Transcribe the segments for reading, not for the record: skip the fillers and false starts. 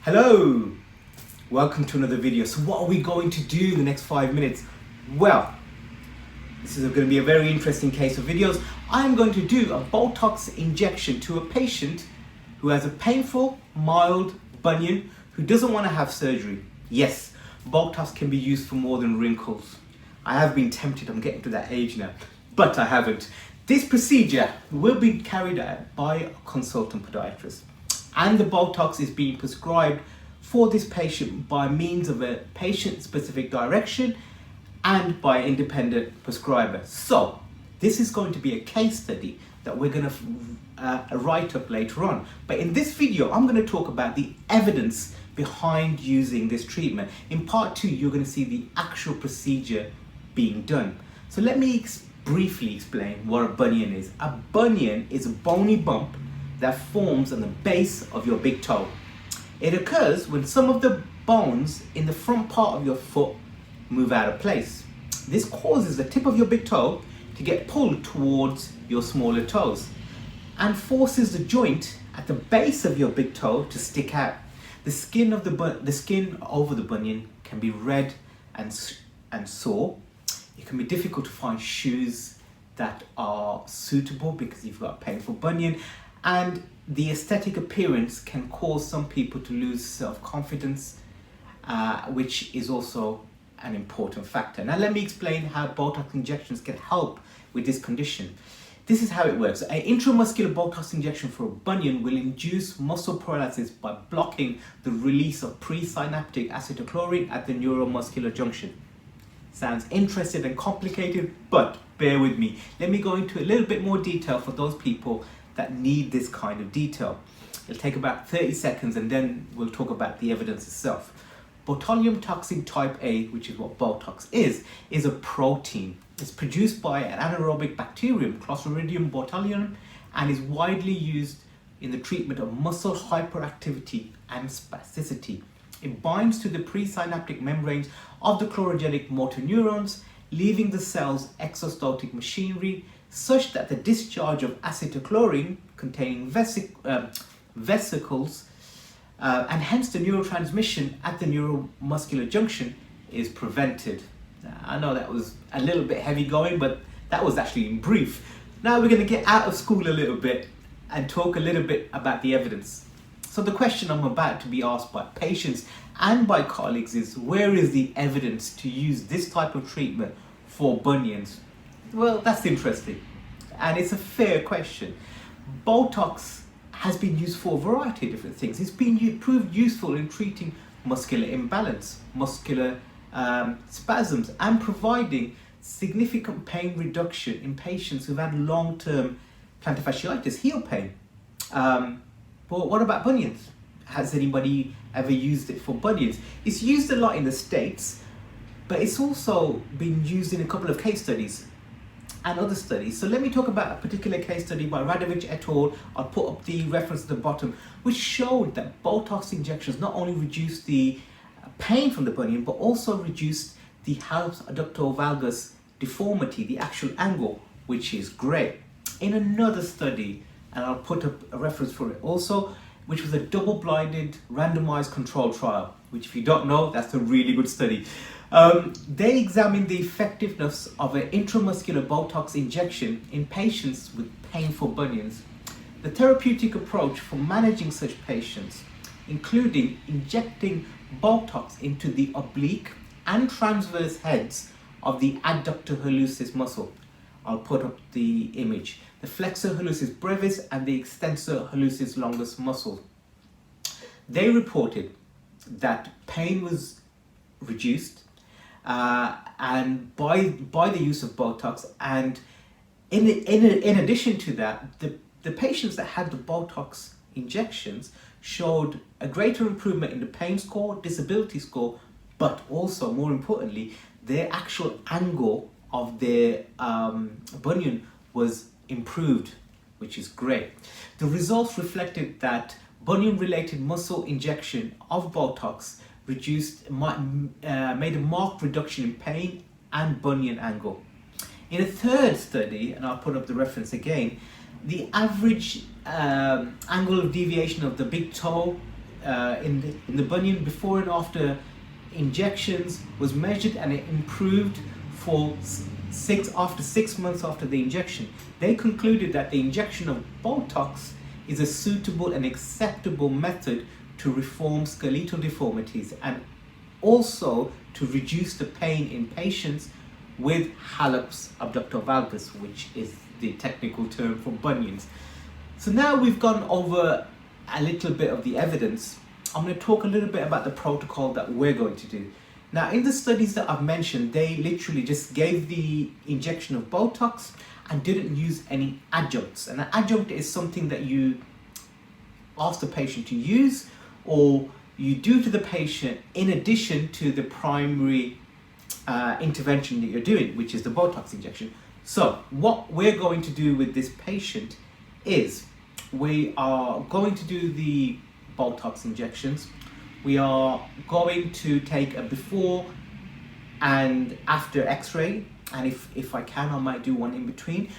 Hello, welcome to another video. So what are we going to do in the next 5 minutes? Well, this is going to be a very interesting case of videos. I'm going to do a Botox injection to a patient who has a painful, mild bunion who doesn't want to have surgery. Yes, Botox can be used for more than wrinkles. I have been tempted, I'm getting to that age now, but I haven't. This procedure will be carried out by a consultant podiatrist, and the Botox is being prescribed for this patient by means of a patient-specific direction and by an independent prescriber. So this is going to be a case study that we're going to write up later on. But in this video, I'm going to talk about the evidence behind using this treatment. In part 2, you're going to see the actual procedure being done. So let me briefly explain what a bunion is. A bunion is a bony bump that forms on the base of your big toe. It occurs when some of the bones in the front part of your foot move out of place. This causes the tip of your big toe to get pulled towards your smaller toes and forces the joint at the base of your big toe to stick out. The skin over the bunion can be red and sore. It can be difficult to find shoes that are suitable because you've got a painful bunion, and the aesthetic appearance can cause some people to lose self-confidence, which is also an important factor. Now let me explain how Botox injections can help with this condition. This is how it works. An intramuscular Botox injection for a bunion will induce muscle paralysis by blocking the release of presynaptic acetylcholine at the neuromuscular junction. Sounds interesting and complicated, but bear with me. Let me go into a little bit more detail for those people that need this kind of detail. It'll take about 30 seconds and then we'll talk about the evidence itself. Botulinum toxin type A, which is what Botox is a protein. It's produced by an anaerobic bacterium, Clostridium botulinum, and is widely used in the treatment of muscle hyperactivity and spasticity. It binds to the presynaptic membranes of the chlorogenic motor neurons, leaving the cell's exostotic machinery such that the discharge of acetylcholine containing vesicles and hence the neurotransmission at the neuromuscular junction is prevented. Now, I know that was a little bit heavy going, but that was actually in brief. Now we're going to get out of school a little bit and talk a little bit about the evidence. So the question I'm about to be asked by patients and by colleagues is, where is the evidence to use this type of treatment for bunions? Well, that's interesting, and it's a fair question. Botox has been used for a variety of different things. It's been proved useful in treating muscular imbalance, muscular spasms, and providing significant pain reduction in patients who've had long-term plantar fasciitis, heel pain. But what about bunions? Has anybody ever used it for bunions? It's used a lot in the States, but it's also been used in a couple of case studies and other studies. So let me talk about a particular case study by Radovich et al. I'll put up the reference at the bottom, which showed that Botox injections not only reduced the pain from the bunion, but also reduced the Hallux Valgus deformity, the actual angle, which is great. In another study, and I'll put up a reference for it also, which was a double-blinded randomized control trial, which if you don't know, that's a really good study. They examined the effectiveness of an intramuscular Botox injection in patients with painful bunions. The therapeutic approach for managing such patients, including injecting Botox into the oblique and transverse heads of the adductor hallucis muscle. I'll put up the image. The flexor hallucis brevis and the extensor hallucis longus muscle. They reported that pain was reduced and by the use of Botox, and in addition to that, the patients that had the Botox injections showed a greater improvement in the pain score, disability score, but also more importantly, their actual angle of their bunion was improved, which is great. The results reflected that bunion-related muscle injection of Botox made a marked reduction in pain and bunion angle. In a third study, and I'll put up the reference again, the average angle of deviation of the big toe in the bunion before and after injections was measured, and it improved for after 6 months after the injection. They concluded that the injection of Botox is a suitable and acceptable method to reform skeletal deformities and also to reduce the pain in patients with Hallux valgus, which is the technical term for bunions. So now we've gone over a little bit of the evidence. I'm going to talk a little bit about the protocol that we're going to do. Now, in the studies that I've mentioned, they literally just gave the injection of Botox and didn't use any adjuncts. And an adjunct is something that you ask the patient to use, or you do to the patient in addition to the primary intervention that you're doing, which is the Botox injection. So what we're going to do with this patient is we are going to do the Botox injections. We are going to take a before and after x-ray, and if I can, I might do one in between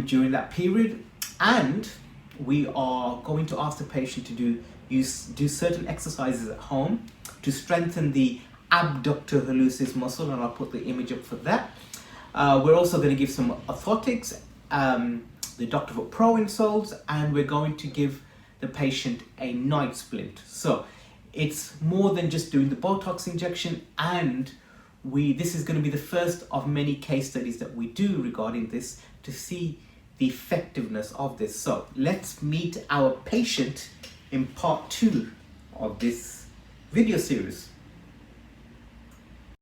during that period. And we are going to ask the patient to do certain exercises at home to strengthen the abductor hallucis muscle, and I'll put the image up for that. We're also going to give some orthotics, the Dr. Foot Pro insoles, and we're going to give the patient a night splint. So it's more than just doing the Botox injection, and this is going to be the first of many case studies that we do regarding this to see the effectiveness of this. So let's meet our patient in part 2 of this video series.